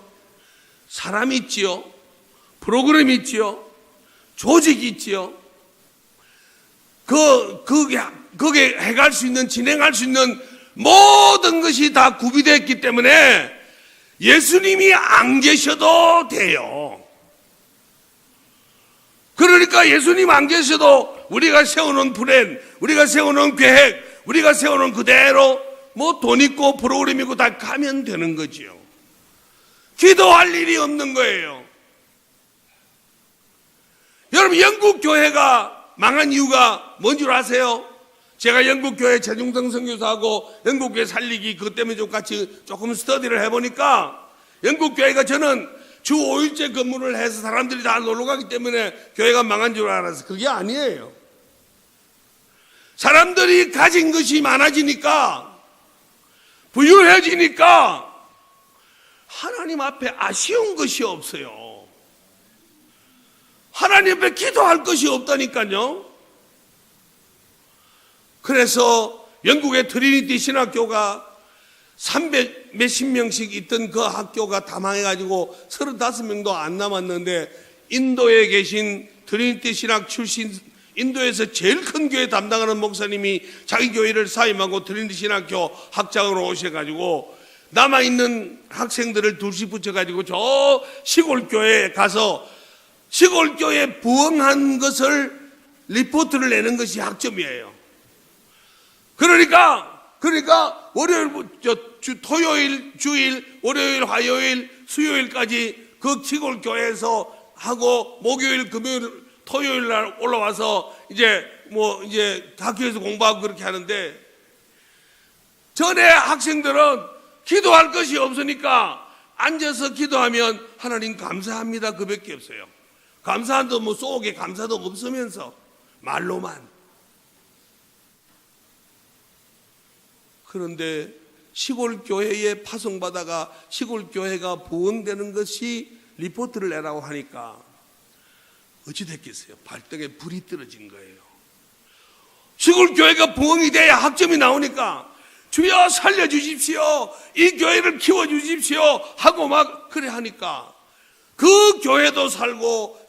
사람이 있지요, 프로그램이 있지요, 조직이 있지요, 그게 해갈 수 있는, 진행할 수 있는 모든 것이 다 구비되어 있기 때문에 예수님이 안 계셔도 돼요. 그러니까 예수님 안 계셔도 우리가 세워놓은 플랜, 우리가 세워놓은 계획, 우리가 세워놓은 그대로 돈 있고 프로그램 있고 다 가면 되는 거지요. 기도할 일이 없는 거예요. 여러분, 영국 교회가 망한 이유가 뭔 줄 아세요? 제가 영국 교회 최중성 선교사하고 영국 교회 살리기 그것 때문에 좀 같이 조금 스터디를 해보니까 영국 교회가 저는 주 5일째 근무를 해서 사람들이 다 놀러 가기 때문에 교회가 망한 줄 알아서 그게 아니에요. 사람들이 가진 것이 많아지니까, 부유해지니까 하나님 앞에 아쉬운 것이 없어요. 하나님 앞에 기도할 것이 없다니까요. 그래서 영국의 트리니티 신학교가 300 몇십 명씩 있던 그 학교가 다 망해가지고 35명도 안 남았는데 인도에 계신 트리니티 신학 출신 인도에서 제일 큰 교회 담당하는 목사님이 자기 교회를 사임하고 트리니티 신학교 학장으로 오셔가지고 남아있는 학생들을 둘씩 붙여가지고 저 시골 교회에 가서 시골 교회에 부흥한 것을 리포트를 내는 것이 학점이에요. 그러니까 월요일, 토요일, 주일, 월요일, 화요일, 수요일까지 그 시골 교회에서 하고 목요일, 금요일, 토요일 날 올라와서 이제 학교에서 공부하고 그렇게 하는데, 전에 학생들은 기도할 것이 없으니까 앉아서 기도하면 하나님 감사합니다 그밖에 없어요. 감사도 속에 감사도 없으면서 말로만. 그런데 시골 교회에 파송받아가 시골 교회가 부흥되는 것이 리포트를 내라고 하니까 어찌 됐겠어요? 발등에 불이 떨어진 거예요. 시골 교회가 부흥이 돼야 학점이 나오니까 주여 살려주십시오, 이 교회를 키워주십시오 하고 막 그래 하니까 그 교회도 살고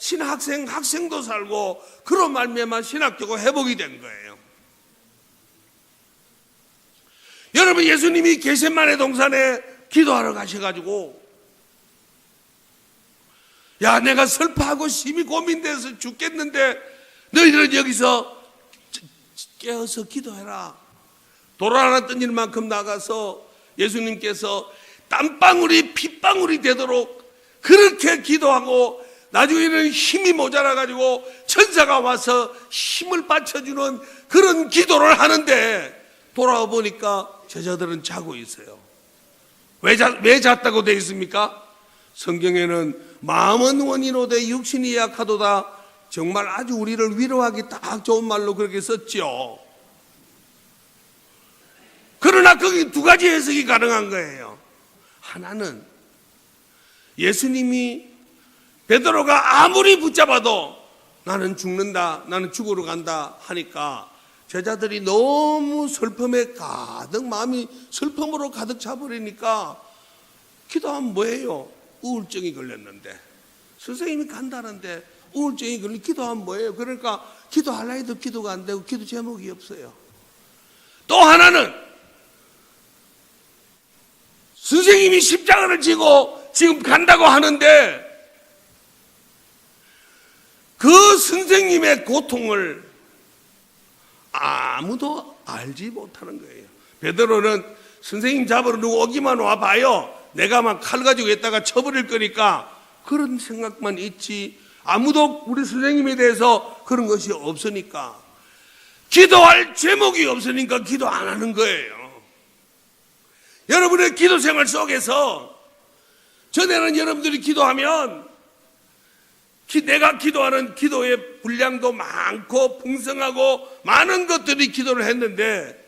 학생도 살고 그런 말미암아 신학교가 회복이 된 거예요. 여러분, 예수님이 겟세마네 동산에 기도하러 가셔가지고, 야, 내가 슬퍼하고 심히 고민돼서 죽겠는데 너희들은 여기서 깨어서 기도해라. 돌아놨던 일만큼 나가서 예수님께서 땀방울이 핏방울이 되도록 그렇게 기도하고, 나중에는 힘이 모자라가지고 천사가 와서 힘을 받쳐주는 그런 기도를 하는데, 돌아와 보니까 제자들은 자고 있어요. 왜 잤다고 되어 있습니까? 성경에는 마음은 원이로되 육신이 약하도다, 정말 아주 우리를 위로하기 딱 좋은 말로 그렇게 썼죠. 그러나 거기 두 가지 해석이 가능한 거예요. 하나는 예수님이 베드로가 아무리 붙잡아도 나는 죽는다, 나는 죽으러 간다 하니까 제자들이 너무 슬픔에 가득, 마음이 슬픔으로 가득 차버리니까 기도하면 뭐예요? 우울증이 걸렸는데, 선생님이 간다는데 우울증이 걸리면 기도하면 뭐예요? 그러니까 기도하려 해도 기도가 안 되고 기도 제목이 없어요. 또 하나는 선생님이 십자가를 지고 지금 간다고 하는데 그 선생님의 고통을 아무도 알지 못하는 거예요. 베드로는 선생님 잡으러 누구 오기만 와봐요, 내가 막 칼 가지고 있다가 쳐버릴 거니까 그런 생각만 있지, 아무도 우리 선생님에 대해서 그런 것이 없으니까, 기도할 제목이 없으니까 기도 안 하는 거예요. 여러분의 기도 생활 속에서 전에는 여러분들이 기도하면 내가 기도하는 기도의 분량도 많고 풍성하고 많은 것들이 기도를 했는데,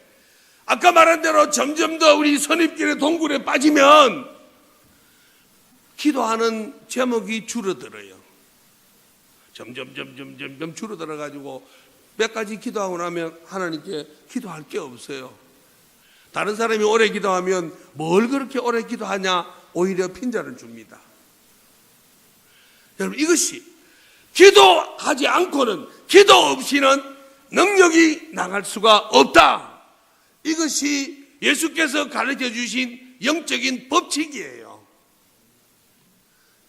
아까 말한 대로 점점 더 우리 선입견의 동굴에 빠지면 기도하는 제목이 줄어들어요. 점점 줄어들어가지고 몇 가지 기도하고 나면 하나님께 기도할 게 없어요. 다른 사람이 오래 기도하면 뭘 그렇게 오래 기도하냐, 오히려 핀잔을 줍니다. 여러분, 이것이 기도하지 않고는, 기도 없이는 능력이 나갈 수가 없다. 이것이 예수께서 가르쳐 주신 영적인 법칙이에요.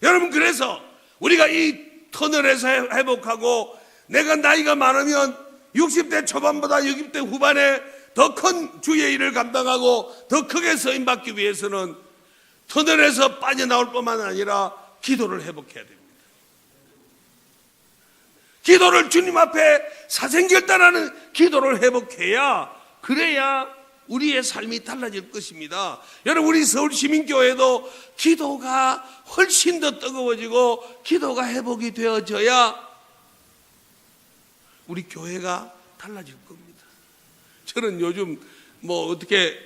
여러분, 그래서 우리가 이 터널에서 회복하고, 내가 나이가 많으면 60대 초반보다 60대 후반에 더 큰 주의 일을 감당하고 더 크게 쓰임받기 위해서는 터널에서 빠져나올 뿐만 아니라 기도를 회복해야 됩니다. 기도를 주님 앞에 사생결단하는 기도를 회복해야, 그래야 우리의 삶이 달라질 것입니다. 여러분, 우리 서울시민교회도 기도가 훨씬 더 뜨거워지고 기도가 회복이 되어져야 우리 교회가 달라질 겁니다. 저는 요즘 어떻게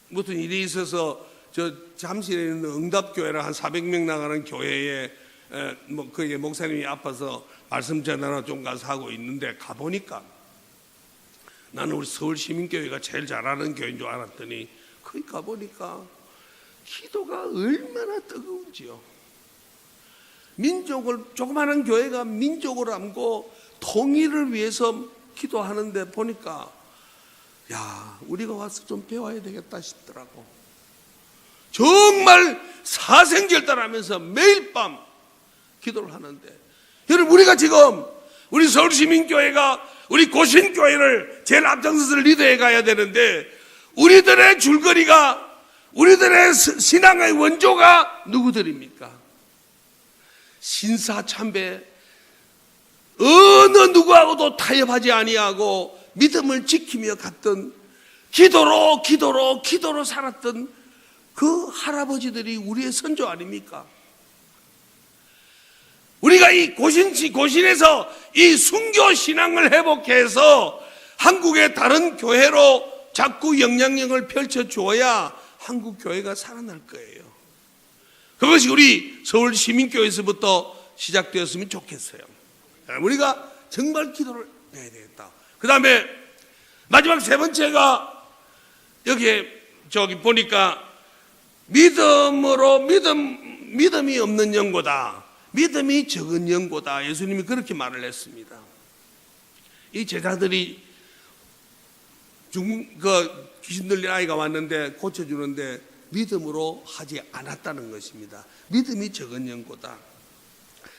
무슨 일이 있어서 저 잠실에 있는 응답교회라 한 400명 나가는 교회에 그게 목사님이 아파서 말씀 전하러 좀 가서 하고 있는데, 가보니까 나는 우리 서울시민교회가 제일 잘하는 교회인 줄 알았더니 거기 가보니까 기도가 얼마나 뜨거운지요. 민족을, 조그마한 교회가 민족을 안고 통일을 위해서 기도하는데 보니까 야, 우리가 와서 좀 배워야 되겠다 싶더라고. 정말 사생결단하면서 매일 밤 기도를 하는데, 여러분, 우리가 지금 우리 서울시민교회가 우리 고신교회를 제일 앞장서서 리더해 가야 되는데, 우리들의 줄거리가, 우리들의 신앙의 원조가 누구들입니까? 신사참배, 어느 누구하고도 타협하지 아니하고 믿음을 지키며 갔던, 기도로 살았던 그 할아버지들이 우리의 선조 아닙니까? 우리가 이 고신에서 이 순교 신앙을 회복해서 한국의 다른 교회로 자꾸 영향력을 펼쳐줘야 한국 교회가 살아날 거예요. 그것이 우리 서울 시민교회에서부터 시작되었으면 좋겠어요. 우리가 정말 기도를 해야 되겠다. 그 다음에 마지막 세 번째가, 저기 보니까 믿음이 없는 영고다, 믿음이 적은 영고다. 예수님이 그렇게 말을 했습니다. 이 제자들이 귀신 들린 아이가 왔는데 고쳐주는데 믿음으로 하지 않았다는 것입니다. 믿음이 적은 영고다.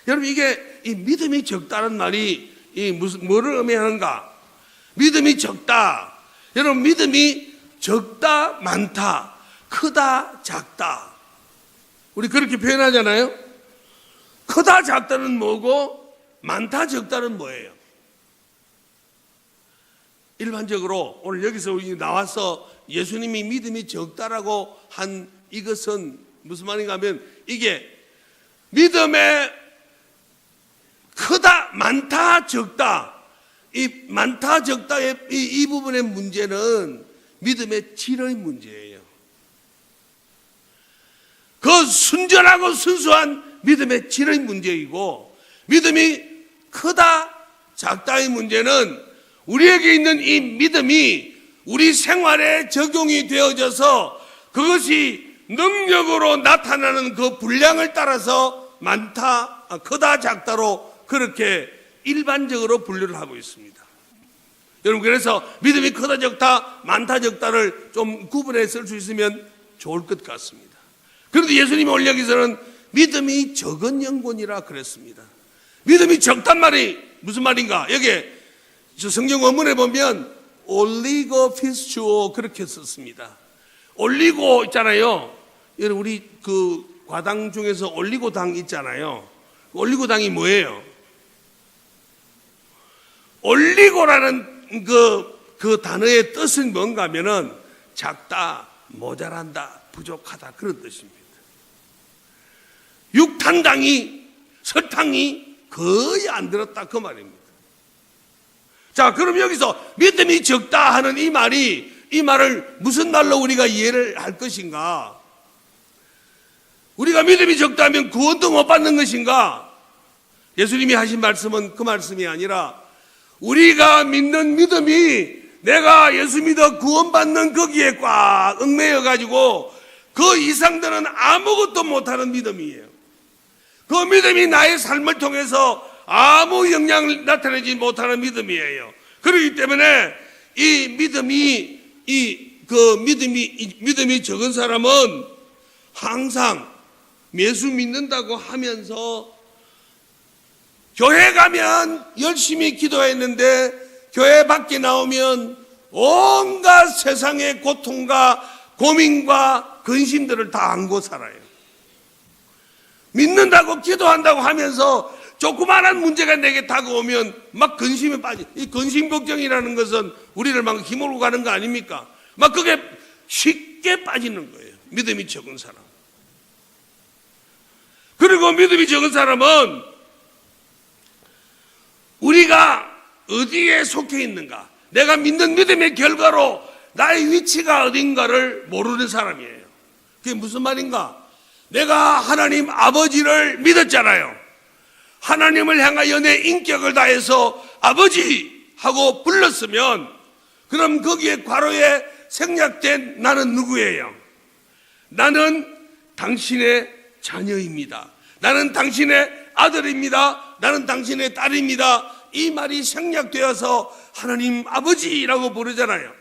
여러분, 이게 이 믿음이 적다는 말이 뭐를 의미하는가? 믿음이 적다. 여러분, 믿음이 적다, 많다, 크다, 작다. 우리 그렇게 표현하잖아요. 크다, 작다는 뭐고 많다, 적다는 뭐예요? 일반적으로 오늘 여기서 우리 나와서 예수님이 믿음이 적다라고 한 이것은 무슨 말인가 하면, 이게 믿음의 크다, 많다, 적다, 이 많다, 적다의 이 부분의 문제는 믿음의 질의 문제예요. 그 순전하고 순수한 믿음의 질의 문제이고, 믿음이 크다, 작다의 문제는 우리에게 있는 이 믿음이 우리 생활에 적용이 되어져서 그것이 능력으로 나타나는 그 분량을 따라서 많다, 크다, 작다로 그렇게 일반적으로 분류를 하고 있습니다. 여러분, 그래서 믿음이 크다, 적다, 많다, 적다를 좀 구분해 쓸 수 있으면 좋을 것 같습니다. 그런데 예수님이 오늘 여기서는 믿음이 적은 영혼이라 그랬습니다. 믿음이 적단 말이 무슨 말인가? 여기에 저 성경 원문에 보면 올리고 피스추오 그렇게 썼습니다. 올리고 있잖아요. 여러분, 우리 그 과당 중에서 올리고당 있잖아요. 올리고당이 뭐예요? 올리고라는 그 단어의 뜻은 뭔가 하면은 작다, 모자란다, 부족하다, 그런 뜻입니다. 육탄당이, 설탕이 거의 안 들었다, 그 말입니다. 자, 그럼 여기서 믿음이 적다 하는 이 말을 무슨 말로 우리가 이해를 할 것인가? 우리가 믿음이 적다면 구원도 못 받는 것인가? 예수님이 하신 말씀은 그 말씀이 아니라, 우리가 믿는 믿음이 내가 예수 믿어 구원받는 거기에 꽉 얽매여 가지고 그 이상들은 아무것도 못하는 믿음이에요. 그 믿음이 나의 삶을 통해서 아무 영향을 나타내지 못하는 믿음이에요. 그렇기 때문에 이 믿음이 적은 사람은 항상 예수 믿는다고 하면서 교회 가면 열심히 기도했는데 교회 밖에 나오면 온갖 세상의 고통과 고민과 근심들을 다 안고 살아요. 믿는다고 기도한다고 하면서 조그마한 문제가 내게 다가오면 막 근심에 빠져. 이 근심 걱정이라는 것은 우리를 막 힘으로 가는 거 아닙니까? 막 그게 쉽게 빠지는 거예요. 믿음이 적은 사람. 그리고 믿음이 적은 사람은 우리가 어디에 속해 있는가, 내가 믿는 믿음의 결과로 나의 위치가 어딘가를 모르는 사람이에요. 그게 무슨 말인가? 내가 하나님 아버지를 믿었잖아요. 하나님을 향하여 내 인격을 다해서 아버지 하고 불렀으면, 그럼 거기에 괄호에 생략된 나는 누구예요? 나는 당신의 자녀입니다. 나는 당신의 아들입니다. 나는 당신의 딸입니다. 이 말이 생략되어서 하나님 아버지라고 부르잖아요.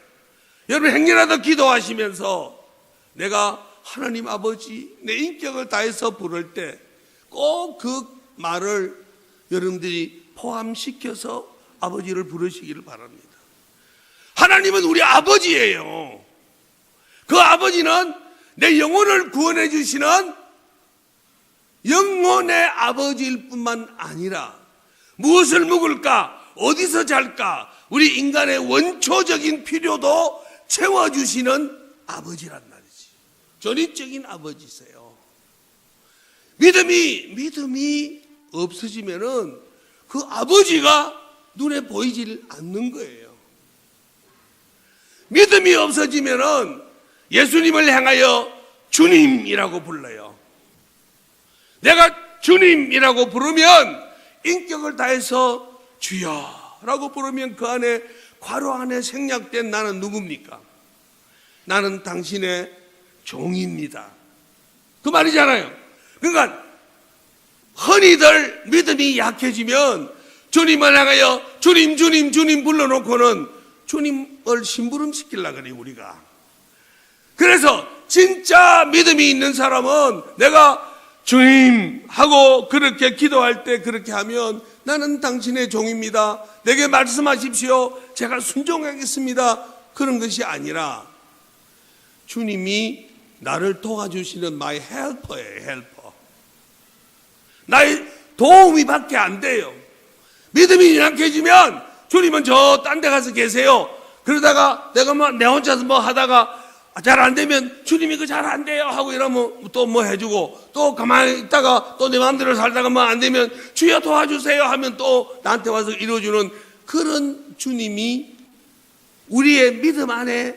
여러분 행여라도 기도하시면서 내가 하나님 아버지 내 인격을 다해서 부를 때 꼭 그 말을 여러분들이 포함시켜서 아버지를 부르시기를 바랍니다. 하나님은 우리 아버지예요. 그 아버지는 내 영혼을 구원해 주시는 영혼의 아버지일 뿐만 아니라 무엇을 먹을까, 어디서 잘까, 우리 인간의 원초적인 필요도 채워주시는 아버지란 말이지. 전인적인 아버지세요. 믿음이 없어지면은 그 아버지가 눈에 보이질 않는 거예요. 믿음이 없어지면은 예수님을 향하여 주님이라고 불러요. 내가 주님이라고 부르면 인격을 다해서 주여라고 부르면 그 안에 괄호 안에 생략된 나는 누굽니까? 나는 당신의 종입니다. 그 말이잖아요. 그러니까 흔히들 믿음이 약해지면 주님을 향하여 주님 불러놓고는 주님을 심부름시키려고 그래요, 우리가. 그래서 진짜 믿음이 있는 사람은 내가 주님 하고 그렇게 기도할 때 그렇게 하면 나는 당신의 종입니다. 내게 말씀하십시오. 제가 순종하겠습니다. 그런 것이 아니라 주님이 나를 도와주시는 my helper예요, helper. 나의 도움이 밖에 안 돼요. 믿음이 약해지면 주님은 저 딴 데 가서 계세요. 그러다가 내가 내 혼자서 하다가 잘 안 되면 주님이 그 잘 안 돼요 하고 이러면 또 해주고, 또 가만히 있다가 또 내 마음대로 살다가 안 되면 주여 도와주세요 하면 또 나한테 와서 이루어주는 그런 주님이 우리의 믿음 안에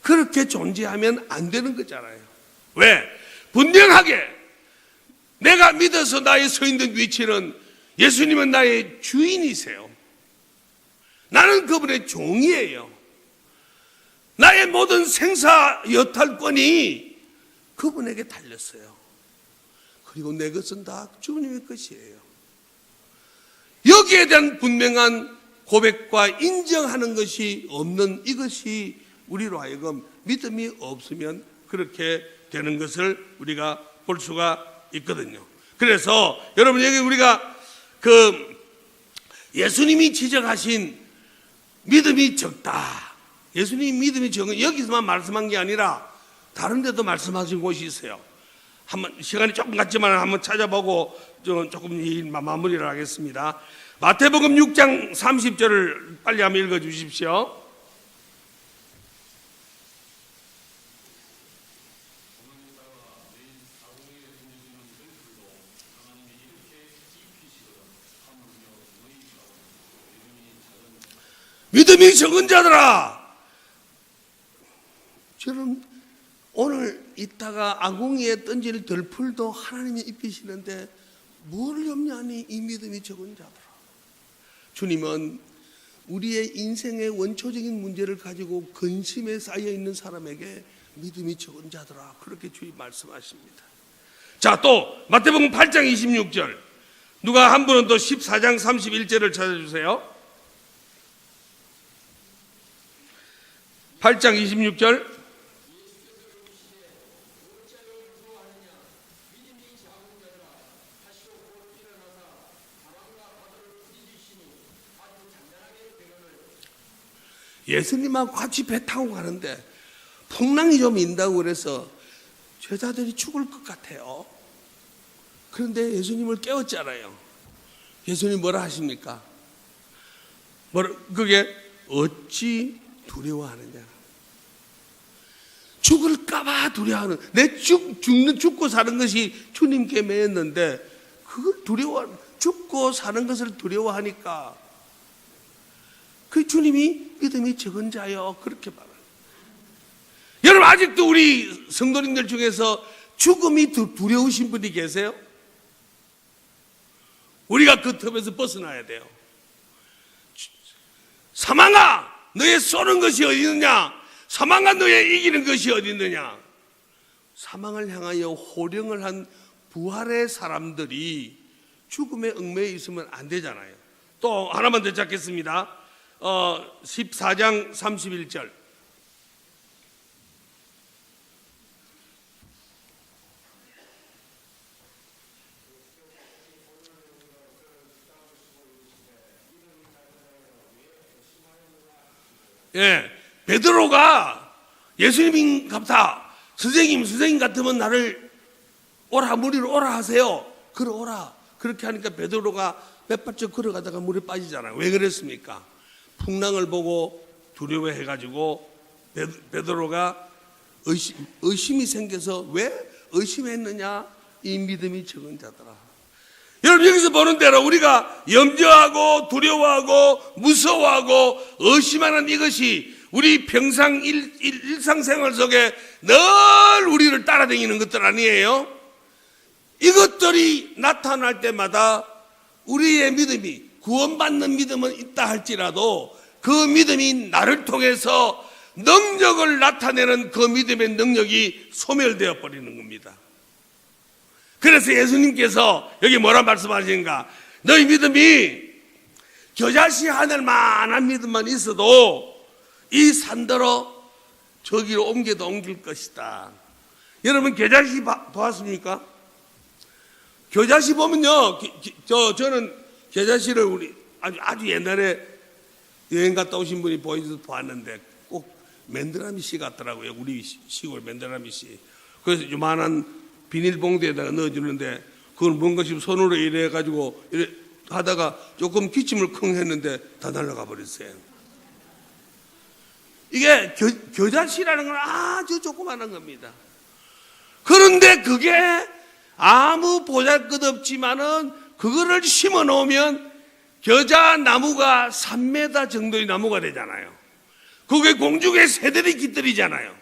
그렇게 존재하면 안 되는 거잖아요. 왜? 분명하게 내가 믿어서 나의 서 있는 위치는 예수님은 나의 주인이세요. 나는 그분의 종이에요. 나의 모든 생사 여탈권이 그분에게 달렸어요. 그리고 내 것은 다 주님의 것이에요. 여기에 대한 분명한 고백과 인정하는 것이 없는 이것이 우리로 하여금 믿음이 없으면 그렇게 되는 것을 우리가 볼 수가 있거든요. 그래서 여러분 여기 우리가 예수님이 지적하신 믿음이 적다. 예수님 믿음이 적은 여기서만 말씀한 게 아니라 다른 데도 말씀하신 곳이 있어요. 한번 시간이 조금 갔지만 한번 찾아보고 조금 이 마무리를 하겠습니다. 마태복음 6장 30절을 빨리 한번 읽어 주십시오. 믿음이 적은 자들아, 저는 오늘 이따가 아궁이에 던질 들풀도 하나님이 입히시는데 뭘 염려하니 이 믿음이 적은 자들아. 주님은 우리의 인생의 원초적인 문제를 가지고 근심에 쌓여 있는 사람에게 믿음이 적은 자들아 그렇게 주님 말씀하십니다. 자, 또 마태복음 8장 26절, 누가 한 분은 또 14장 31절을 찾아주세요. 8장 26절. 예수님하고 같이 배 타고 가는데 풍랑이 좀 인다고 그래서 제자들이 죽을 것 같아요. 그런데 예수님을 깨웠잖아요. 예수님 뭐라 하십니까? 그게 어찌 두려워하느냐. 죽을까봐 두려워하는, 죽고 사는 것이 주님께 매였는데 그걸 죽고 사는 것을 두려워하니까 그 주님이 믿음이 적은 자요 그렇게 말합니다. 여러분 아직도 우리 성도님들 중에서 죽음이 두려우신 분이 계세요? 우리가 그 틈에서 벗어나야 돼요. 사망아 너의 쏘는 것이 어디 있느냐? 사망아 너의 이기는 것이 어디 있느냐? 사망을 향하여 호령을 한 부활의 사람들이 죽음에 얽매여 있으면 안 되잖아요. 또 하나만 더 찾겠습니다. 14장 31절. 예, 베드로가 예수님 같아, 선생님 같으면 나를 오라, 무리로 오라 하세요. 그래 오라. 그렇게 하니까 베드로가 몇 발짝 걸어가다가 물에 빠지잖아요. 왜 그랬습니까? 풍랑을 보고 두려워해가지고 베드로가 의심이 생겨서 왜 의심했느냐? 이 믿음이 적은 자더라. 여러분, 여기서 보는 대로 우리가 염려하고 두려워하고 무서워하고 의심하는 이것이 우리 평상 일상생활 속에 늘 우리를 따라다니는 것들 아니에요? 이것들이 나타날 때마다 우리의 믿음이, 구원받는 믿음은 있다 할지라도 그 믿음이 나를 통해서 능력을 나타내는 그 믿음의 능력이 소멸되어 버리는 겁니다. 그래서 예수님께서 여기 뭐라 말씀하시는가? 너희 믿음이 겨자씨 하늘만한 믿음만 있어도 이 산더러 저기로 옮겨도 옮길 것이다. 여러분, 겨자씨 보았습니까? 겨자씨 보면요, 저는 겨자씨를 우리 아주 옛날에 여행 갔다 오신 분이 보여줘서 보았는데 꼭 맨드라미 씨 같더라고요. 우리 시골 맨드라미 씨. 그래서 요만한 비닐봉지에다가 넣어주는데 그걸 뭔가 싶어 손으로 이래가지고 이래 하다가 조금 기침을 쿵 했는데 다 날아가 버렸어요. 이게 겨자씨라는 건 아주 조그마한 겁니다. 그런데 그게 아무 보잘것없지만은 그거를 심어 놓으면 겨자 나무가 3m 정도의 나무가 되잖아요. 그게 공중에 새들이 깃들이잖아요.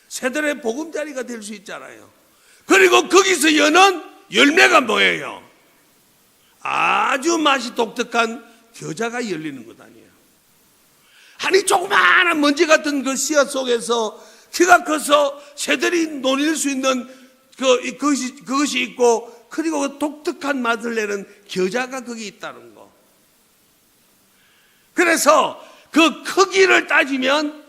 새들의 보금자리가 될 수 있잖아요. 그리고 거기서 여는 열매가 뭐예요? 아주 맛이 독특한 겨자가 열리는 것 아니에요. 아니, 조그마한 먼지 같은 그 씨앗 속에서 키가 커서 새들이 노릴 수 있는 그것이 있고, 그리고 그 독특한 맛을 내는 겨자가 거기 있다는 거. 그래서 그 크기를 따지면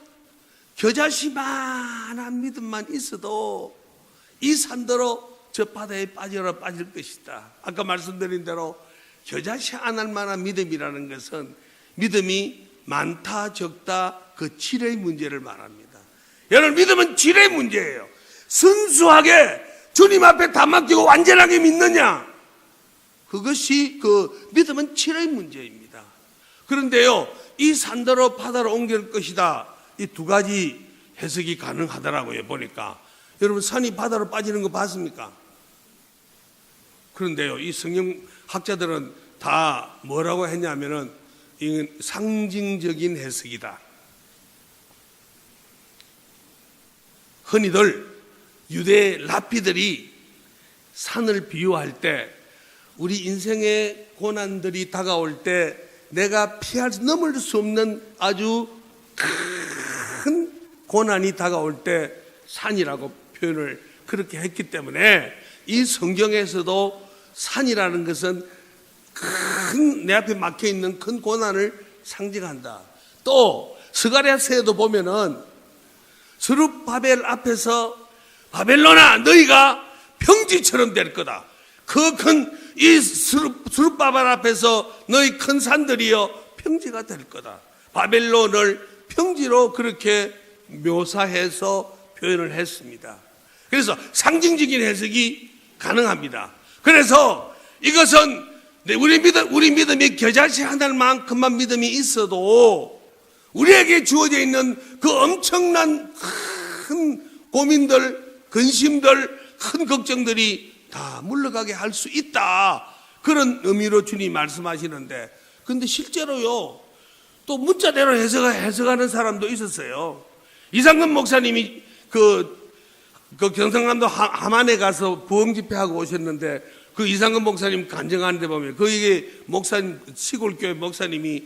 겨자씨만한 믿음만 있어도 이 산더러 저 바다에 빠질 것이다. 아까 말씀드린 대로 겨자씨 하나만한 믿음이라는 것은 믿음이 많다 적다 그 질의 문제를 말합니다. 여러분, 믿음은 질의 문제예요. 순수하게 주님 앞에 다 맡기고 완전하게 믿느냐, 그것이 그 믿음은 질의 문제입니다. 그런데요, 이 산더러 바다로 옮길 것이다, 이 두 가지 해석이 가능하더라고요. 보니까 여러분, 산이 바다로 빠지는 거 봤습니까? 그런데요, 이 성경학자들은 다 뭐라고 했냐면은 이건 상징적인 해석이다. 흔히들 유대 랍비들이 산을 비유할 때 우리 인생의 고난들이 다가올 때 내가 넘을 수 없는 아주 큰 고난이 다가올 때 산이라고 표현을 그렇게 했기 때문에 이 성경에서도 산이라는 것은 큰 내 앞에 막혀 있는 큰 고난을 상징한다. 또 스가랴서에도 보면은 스룹바벨 앞에서 바벨론아, 너희가 평지처럼 될 거다. 그 큰 이 스룹바벨 앞에서 너희 큰 산들이여 평지가 될 거다. 바벨론을 평지로 그렇게 묘사해서 표현을 했습니다. 그래서 상징적인 해석이 가능합니다. 그래서 이것은 우리 믿음이 겨자씨 하나만큼만 믿음이 있어도 우리에게 주어져 있는 그 엄청난 큰 고민들, 근심들, 큰 걱정들이 다 물러가게 할 수 있다. 그런 의미로 주님 말씀하시는데, 근데 실제로요, 또 문자대로 해석하는 사람도 있었어요. 이상근 목사님이 그 경상남도 함안에 가서 부흥 집회하고 오셨는데, 그 이상근 목사님 간증하는데 보면, 이게 목사님, 시골교회 목사님이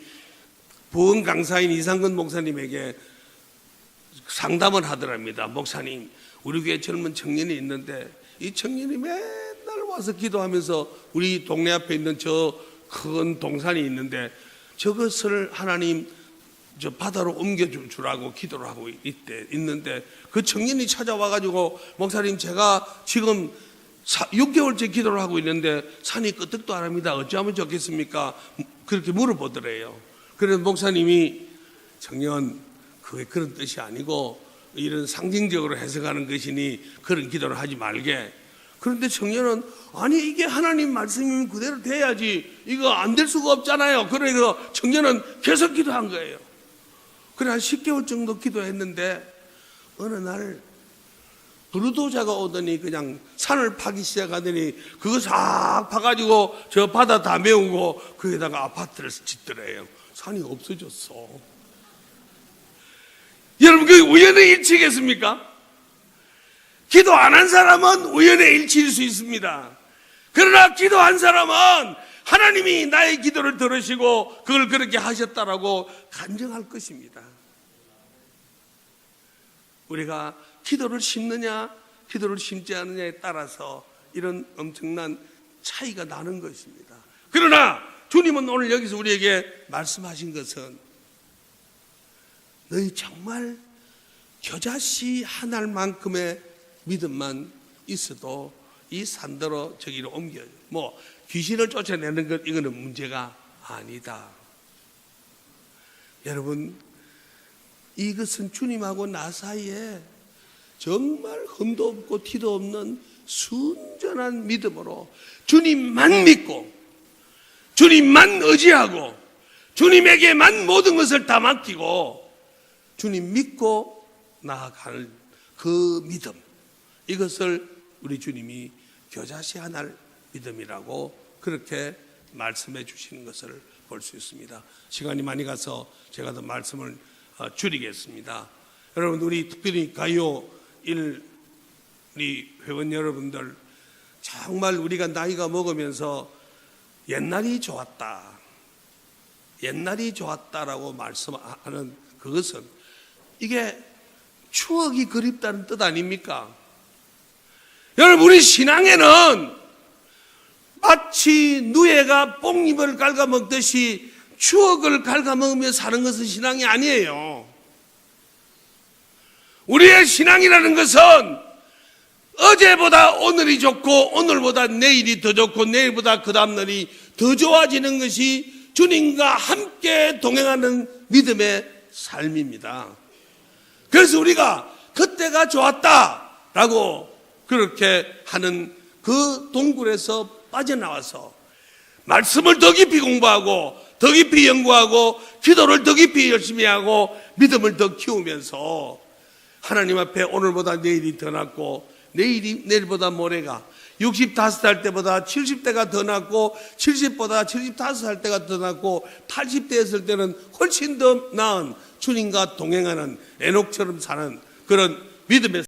부흥 강사인 이상근 목사님에게 상담을 하더랍니다. 목사님, 우리 교회 젊은 청년이 있는데 이 청년이 맨날 맨날 와서 기도하면서 우리 동네 앞에 있는 저 큰 동산이 있는데 저것을 하나님 저 바다로 옮겨주라고 기도를 하고 있는데 그 청년이 찾아와가지고 목사님 제가 지금 6개월째 기도를 하고 있는데 산이 끄떡도 안 합니다. 어찌하면 좋겠습니까? 그렇게 물어보더래요. 그래서 목사님이 청년 그게 그런 뜻이 아니고 이런 상징적으로 해석하는 것이니 그런 기도를 하지 말게. 그런데 청년은 아니 이게 하나님 말씀이면 그대로 돼야지 이거 안 될 수가 없잖아요. 그래서 청년은 계속 기도한 거예요. 그래 한 10개월 정도 기도했는데 어느 날 부르도자가 오더니 그냥 산을 파기 시작하더니 그거 싹 파가지고 저 바다 다 메우고 거기다가 아파트를 짓더래요. 산이 없어졌어. 여러분 그게 우연의 일치겠습니까? 기도 안 한 사람은 우연의 일치일 수 있습니다. 그러나 기도한 사람은 하나님이 나의 기도를 들으시고 그걸 그렇게 하셨다라고 간증할 것입니다. 우리가 기도를 심느냐 기도를 심지 않느냐에 따라서 이런 엄청난 차이가 나는 것입니다. 그러나 주님은 오늘 여기서 우리에게 말씀하신 것은 너희 정말 겨자씨 한 알만큼의 믿음만 있어도 이 산더러 저기로 옮겨 귀신을 쫓아내는 것 이거는 문제가 아니다. 여러분 이것은 주님하고 나 사이에 정말 흠도 없고 티도 없는 순전한 믿음으로 주님만 믿고 주님만 의지하고 주님에게만 모든 것을 다 맡기고 주님 믿고 나아갈 그 믿음, 이것을 우리 주님이 겨자씨 한 알 믿음이라고 그렇게 말씀해 주시는 것을 볼 수 있습니다. 시간이 많이 가서 제가 더 말씀을 줄이겠습니다. 여러분 우리 특별히 가요 1 우리 회원 여러분들 정말 우리가 나이가 먹으면서 옛날이 좋았다 옛날이 좋았다라고 말씀하는 그것은 이게 추억이 그립다는 뜻 아닙니까? 여러분 우리 신앙에는 마치 누에가 뽕잎을 갉아먹듯이 추억을 갉아먹으며 사는 것은 신앙이 아니에요. 우리의 신앙이라는 것은 어제보다 오늘이 좋고 오늘보다 내일이 더 좋고 내일보다 그 다음날이 더 좋아지는 것이 주님과 함께 동행하는 믿음의 삶입니다. 그래서 우리가 그때가 좋았다라고 그렇게 하는 그 동굴에서 빠져나와서 말씀을 더 깊이 공부하고 더 깊이 연구하고 기도를 더 깊이 열심히 하고 믿음을 더 키우면서 하나님 앞에 오늘보다 내일이 더 낫고 내일보다 모레가 65살 때보다 70대가 더 낫고 70보다 75살 때가 더 낫고 80대 했을 때는 훨씬 더 나은 주님과 동행하는 에녹처럼 사는 그런 믿음의